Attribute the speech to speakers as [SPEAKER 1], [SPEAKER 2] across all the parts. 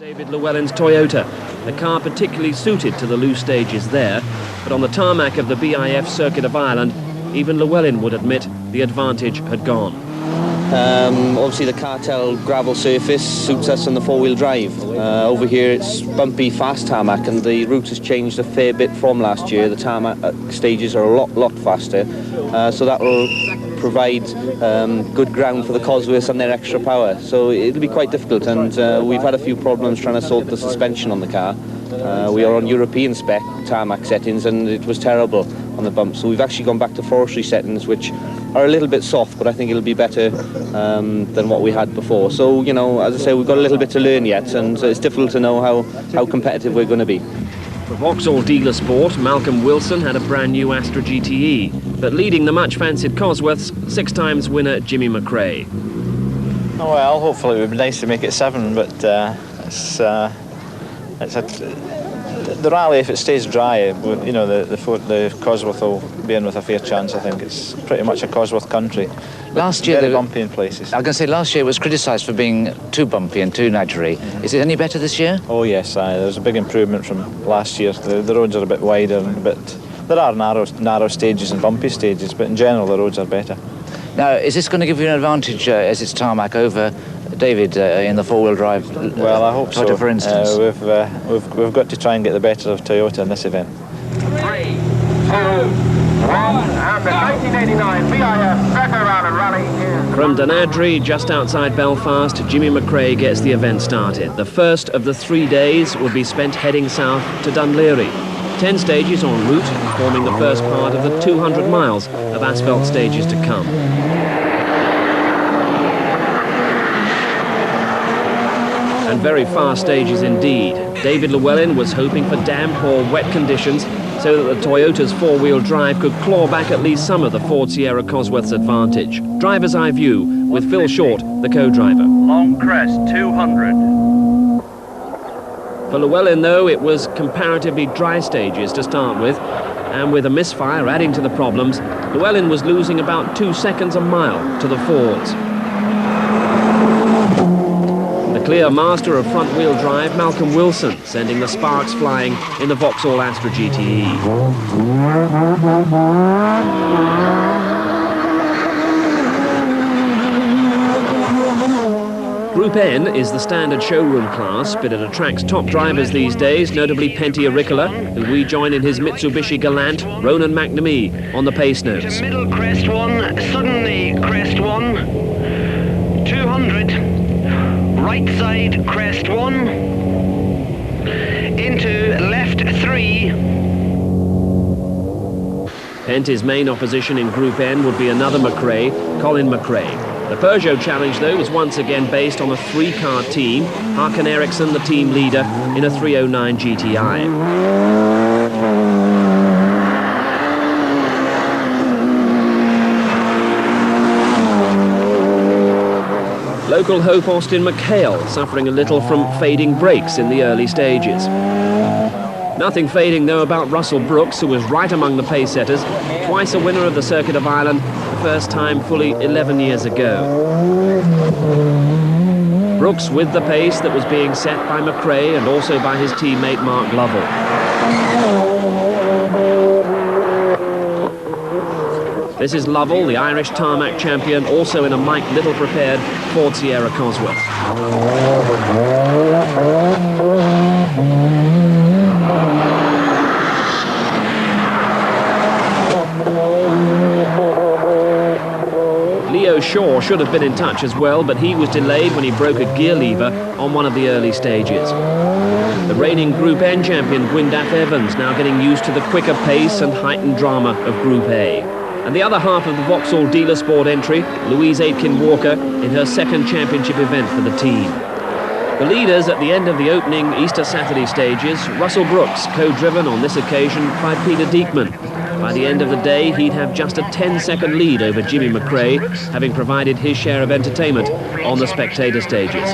[SPEAKER 1] David Llewellyn's Toyota, a car particularly suited to the loose stages there, but on the tarmac of the BIF Circuit of Ireland, even Llewellyn would admit the advantage had gone.
[SPEAKER 2] Obviously the Cartel gravel surface suits us on the four-wheel drive. Over here it's bumpy, fast tarmac, and the route has changed a fair bit from last year. The tarmac stages are a lot faster, so that will provide good ground for the Cosworths and their extra power. So it'll be quite difficult, and we've had a few problems trying to sort the suspension on the car. We are on European spec tarmac settings, and it was terrible on the bumps. So we've actually gone back to forestry settings, which are a little bit soft, but I think it'll be better than what we had before. So, you know, as I say, we've got a little bit to learn yet, and it's difficult to know how competitive we're going to be.
[SPEAKER 1] For Vauxhall Dealer Sport, Malcolm Wilson had a brand new Astra GTE, but leading the much-fancied Cosworths, 6-times winner Jimmy McRae.
[SPEAKER 3] Oh, well, hopefully it would be nice to make it 7, but the rally, if it stays dry, you know, the Cosworth will be in with a fair chance. I think it's pretty much a Cosworth country.
[SPEAKER 4] Last year,
[SPEAKER 3] very bumpy in places.
[SPEAKER 4] I was going to say, last year it was criticised for being too bumpy and too nudgery. Is it any better this year?
[SPEAKER 3] Oh yes, there's a big improvement from last year. The roads are a bit wider and a bit. There are narrow stages and bumpy stages, but in general the roads are better.
[SPEAKER 4] Now, is this going to give you an advantage as it's tarmac over David in the four-wheel drive?
[SPEAKER 3] Well, I hope so.
[SPEAKER 4] For instance,
[SPEAKER 3] we've got to try and get the better of Toyota in this event.
[SPEAKER 5] 3, 2, 1, and the 1989 BIF Circuit Round Rally.
[SPEAKER 1] From Dunadry, just outside Belfast, Jimmy McRae gets the event started. The first of the 3 days will be spent heading south to Dunleary. 10 stages en route, forming the first part of the 200 miles of asphalt stages to come. And very fast stages indeed. David Llewellyn was hoping for damp or wet conditions so that the Toyota's four-wheel drive could claw back at least some of the Ford Sierra Cosworth's advantage. Driver's eye view with Phil Short, the co-driver.
[SPEAKER 5] Long crest, 200.
[SPEAKER 1] For Llewellyn, though, it was comparatively dry stages to start with, and with a misfire adding to the problems, Llewellyn was losing about 2 seconds a mile to the Fords. The clear master of front-wheel drive, Malcolm Wilson, sending the sparks flying in the Vauxhall Astra GTE. Group N is the standard showroom class, but it attracts top drivers these days, notably Pentti Iirisala, who we join in his Mitsubishi Galant, Ronan McNamee, on the pace notes.
[SPEAKER 6] Middle crest 1, suddenly crest 1, 200. Right side crest 1, into left 3.
[SPEAKER 1] Pentti's main opposition in Group N would be another McRae, Colin McRae. The Peugeot Challenge, though, was once again based on a 3-car team, Håkan Eriksson the team leader in a 309 GTI. Local hope Austin McHale suffering a little from fading brakes in the early stages. Nothing fading, though, about Russell Brooks, who was right among the pace setters, twice a winner of the Circuit of Ireland, the first time fully 11 years ago. Brooks with the pace that was being set by McRae and also by his teammate Mark Lovell. This is Lovell, the Irish tarmac champion, also in a Mike Little prepared Ford Sierra Cosworth. Leo Shaw should have been in touch as well, but he was delayed when he broke a gear lever on one of the early stages. The reigning Group N champion Gwyndaf Evans now getting used to the quicker pace and heightened drama of Group A. And the other half of the Vauxhall Dealer Sport entry, Louise Aitken-Walker, in her second championship event for the team. The leaders at the end of the opening Easter Saturday stages, Russell Brooks, co-driven on this occasion by Peter Diekman. By the end of the day, he'd have just a 10-second lead over Jimmy McRae, having provided his share of entertainment on the spectator stages.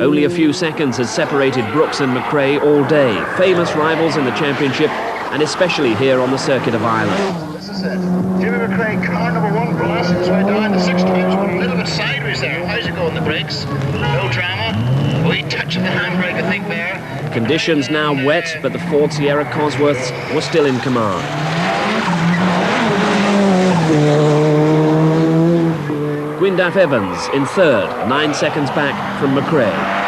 [SPEAKER 1] Only a few seconds has separated Brooks and McRae all day, famous rivals in the championship and especially here on the Circuit of Ireland.
[SPEAKER 5] is it. Jimmy McRae, car number 1, blasting his way down to 6 times, went a little bit sideways there. How's it going, the brakes? No drama. Wee touch of the handbrake, I think, there.
[SPEAKER 1] Conditions now wet, but the Ford Sierra Cosworths were still in command. Gwyndaf Evans in third, 9 seconds back from McRae.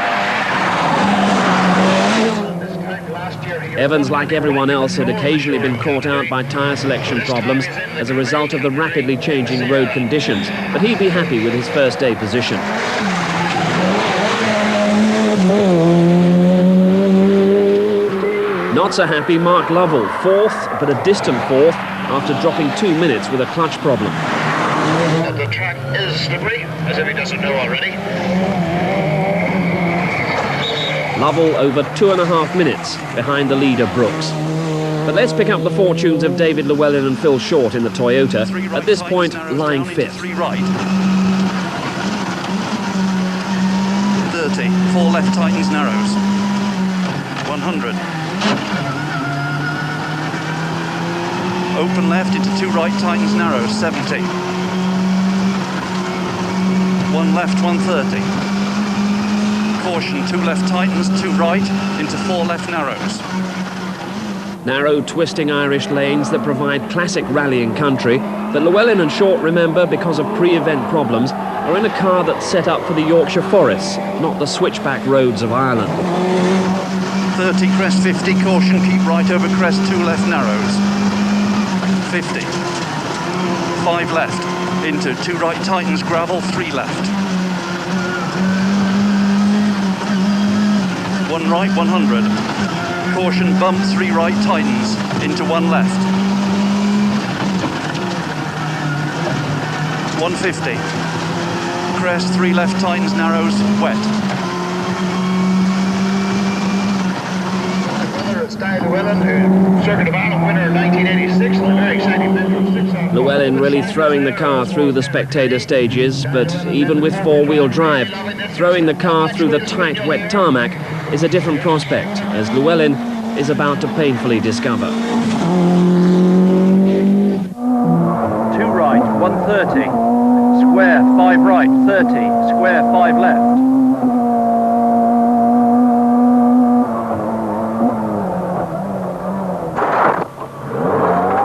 [SPEAKER 1] Evans, like everyone else, had occasionally been caught out by tyre selection problems as a result of the rapidly changing road conditions, but he'd be happy with his first day position. Not so happy Mark Lovell, fourth, but a distant fourth, after dropping 2 minutes with a clutch problem.
[SPEAKER 5] The track is slippery, as if he doesn't know already.
[SPEAKER 1] Lovell over 2.5 minutes behind the leader Brooks. But let's pick up the fortunes of David Llewellyn and Phil Short in the Toyota, at this point lying fifth.
[SPEAKER 7] 3 right. 30, 4 left tightens narrows. 100. Open left into 2 right tightens narrows. 70. 1 left 130. Caution, 2 left tightens, 2 right into 4 left narrows.
[SPEAKER 1] Narrow, twisting Irish lanes that provide classic rallying country that Llewellyn and Short, remember, because of pre-event problems, are in a car that's set up for the Yorkshire forests, not the switchback roads of Ireland.
[SPEAKER 7] 30 crest 50, caution, keep right over crest, 2 left narrows. 50. 5 left into 2 right tightens gravel, 3 left. 1 right 100. Caution, bump, 3 right tightens into 1 left. 150. Crest, 3 left tightens narrows, wet.
[SPEAKER 5] It's Dave Llewellyn, who Circuit of Ireland winner in 1986, and a very exciting win from 6 out.
[SPEAKER 1] Llewellyn really throwing the car through the spectator stages, but even with four-wheel drive, throwing the car through the tight, wet tarmac is a different prospect, as Llewellyn is about to painfully discover.
[SPEAKER 7] 2 right, 130. Square, 5 right, 30. Square, 5 left.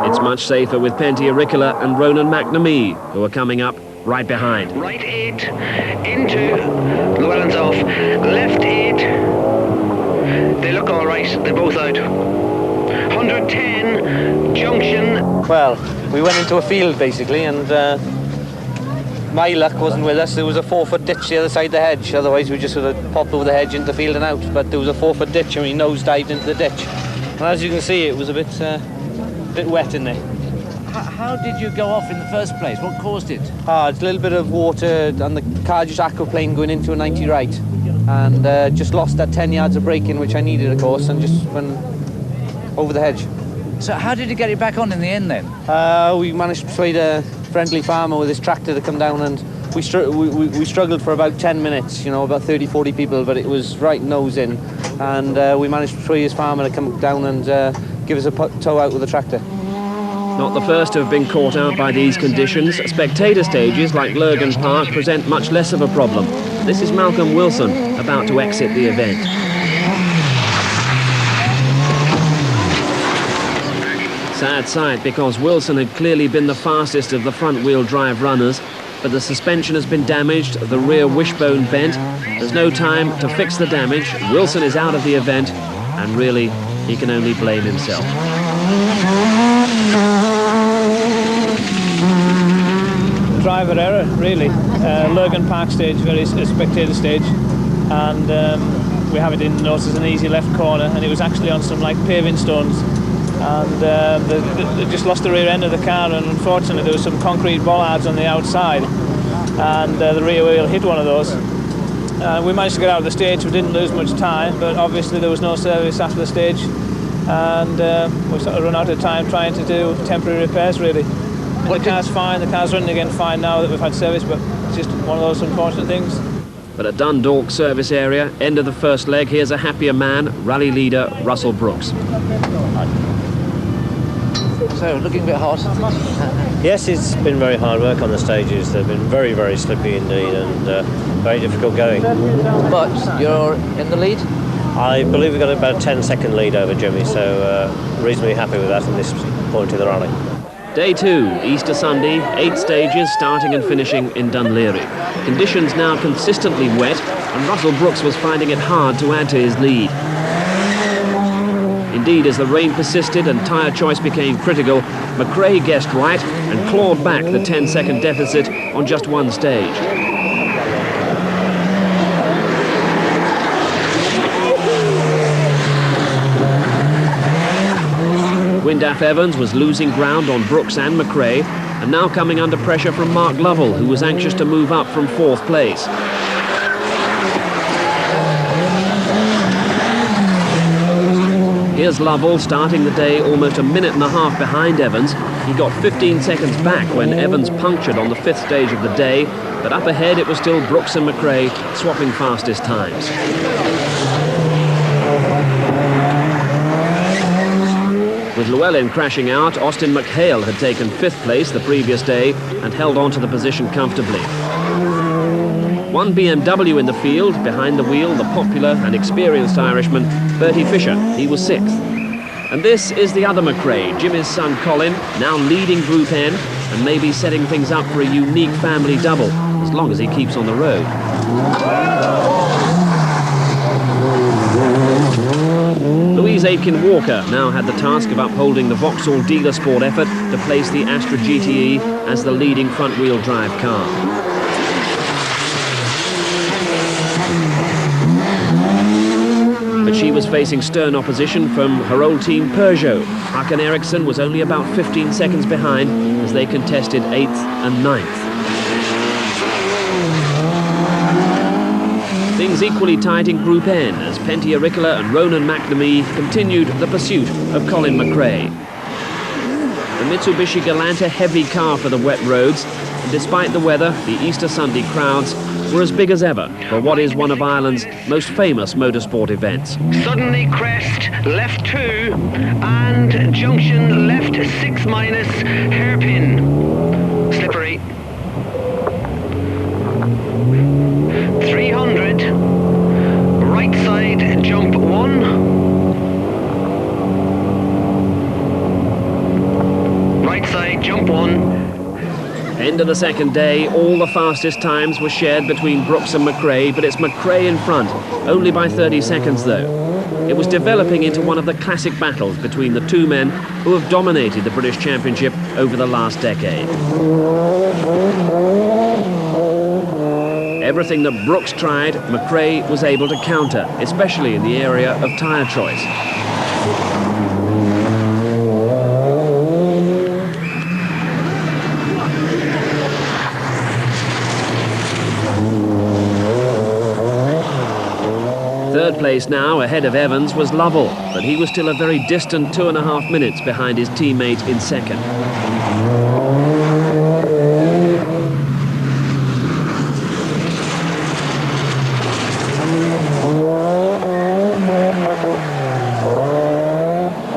[SPEAKER 1] It's much safer with Penty Auricola and Ronan McNamee, who are coming up right behind.
[SPEAKER 6] Right 8 into Llewellyn's off. Left 8. They look all right. They're both out. 110 junction.
[SPEAKER 2] Well, we went into a field basically, and my luck wasn't with us. There was a 4-foot ditch the other side of the hedge. Otherwise, we just would have popped over the hedge into the field and out. But there was a 4-foot ditch, and we nose-dived into the ditch. And as you can see, it was a bit wet in there.
[SPEAKER 4] How did you go off in the first place? What caused it?
[SPEAKER 2] It's a little bit of water, and the car just aquaplaned going into a 90 right, and just lost that 10 yards of braking, which I needed, of course, and just went over the hedge.
[SPEAKER 4] So how did you get it back on in the end then?
[SPEAKER 2] We managed to persuade a friendly farmer with his tractor to come down, and we struggled for about 10 minutes, you know, about 30-40 people, but it was right nose in, and we managed to persuade his farmer to come down and give us a tow out with the tractor.
[SPEAKER 1] Not the first to have been caught out by these conditions. Spectator stages like Lurgan Park present much less of a problem. This is Malcolm Wilson about to exit the event. Sad sight, because Wilson had clearly been the fastest of the front-wheel drive runners, but the suspension has been damaged, the rear wishbone bent. There's no time to fix the damage. Wilson is out of the event, and really, he can only blame himself.
[SPEAKER 8] Driver error, really. Lurgan Park stage, very spectator stage, and we have it in notes as an easy left corner, and it was actually on some like paving stones, and they just lost the rear end of the car, and unfortunately there was some concrete bollards on the outside, and the rear wheel hit one of those. We managed to get out of the stage. We didn't lose much time, but obviously there was no service after the stage, and we sort of run out of time trying to do temporary repairs, really. The car's fine, the car's running again fine now that we've had service, but it's just one of those unfortunate things.
[SPEAKER 1] But at Dundalk service area, end of the first leg, here's a happier man, rally leader Russell Brooks.
[SPEAKER 4] So, looking a bit hot.
[SPEAKER 9] Yes, it's been very hard work on the stages. They've been very, very slippy indeed and very difficult going.
[SPEAKER 4] But you're in the lead?
[SPEAKER 9] I believe we've got about a 10-second lead over Jimmy, so reasonably happy with that at this point of the rally.
[SPEAKER 1] Day 2, Easter Sunday, 8 stages starting and finishing in Dunleary. Conditions now consistently wet, and Russell Brooks was finding it hard to add to his lead. Indeed, as the rain persisted and tyre choice became critical, McRae guessed right and clawed back the 10-second deficit on just one stage. Gwyndaf Evans was losing ground on Brooks and McRae, and now coming under pressure from Mark Lovell, who was anxious to move up from 4th place. Here's Lovell starting the day almost a minute and a half behind Evans. He got 15 seconds back when Evans punctured on the 5th stage of the day, but up ahead it was still Brooks and McRae swapping fastest times. With Llewellyn crashing out, Austin McHale had taken 5th place the previous day and held on to the position comfortably. One BMW in the field, behind the wheel, the popular and experienced Irishman, Bertie Fisher. He was 6th. And this is the other McRae, Jimmy's son Colin, now leading Group N and maybe setting things up for a unique family double, as long as he keeps on the road. Louise Aitken-Walker now had the task of upholding the Vauxhall Dealer Sport effort to place the Astra GTE as the leading front-wheel drive car. But she was facing stern opposition from her old team Peugeot. Hakan Eriksson was only about 15 seconds behind as they contested 8th and 9th. Things equally tight in Group N as Pentti Arikala and Ronan McNamee continued the pursuit of Colin McRae. The Mitsubishi Galanta heavy car for the wet roads, and despite the weather, the Easter Sunday crowds were as big as ever for what is one of Ireland's most famous motorsport events.
[SPEAKER 6] Suddenly crest, left 2, and junction left 6 minus, hairpin. Slippery. 300, right side jump 1. Right side jump 1.
[SPEAKER 1] End of the second day, all the fastest times were shared between Brooks and McRae, but it's McRae in front, only by 30 seconds though. It was developing into one of the classic battles between the two men who have dominated the British Championship over the last decade. Everything that Brooks tried, McRae was able to counter, especially in the area of tyre choice. Third place now, ahead of Evans, was Lovell, but he was still a very distant 2.5 minutes behind his teammate in second.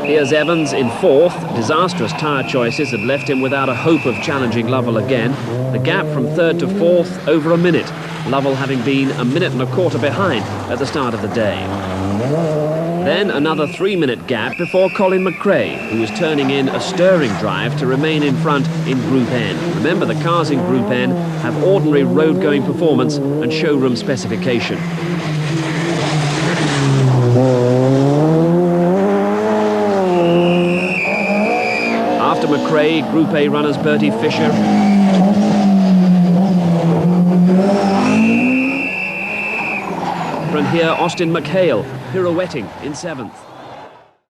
[SPEAKER 1] Here's Evans in 4th. Disastrous tyre choices had left him without a hope of challenging Lovell again. The gap from 3rd to 4th, over a minute. Lovell having been 1.25 minutes behind at the start of the day. Then another 3-minute gap before Colin McRae, who was turning in a stirring drive to remain in front in Group N. Remember, the cars in Group N have ordinary road-going performance and showroom specification. After McRae, Group A runners Bertie Fisher and here Austin McHale pirouetting in 7th.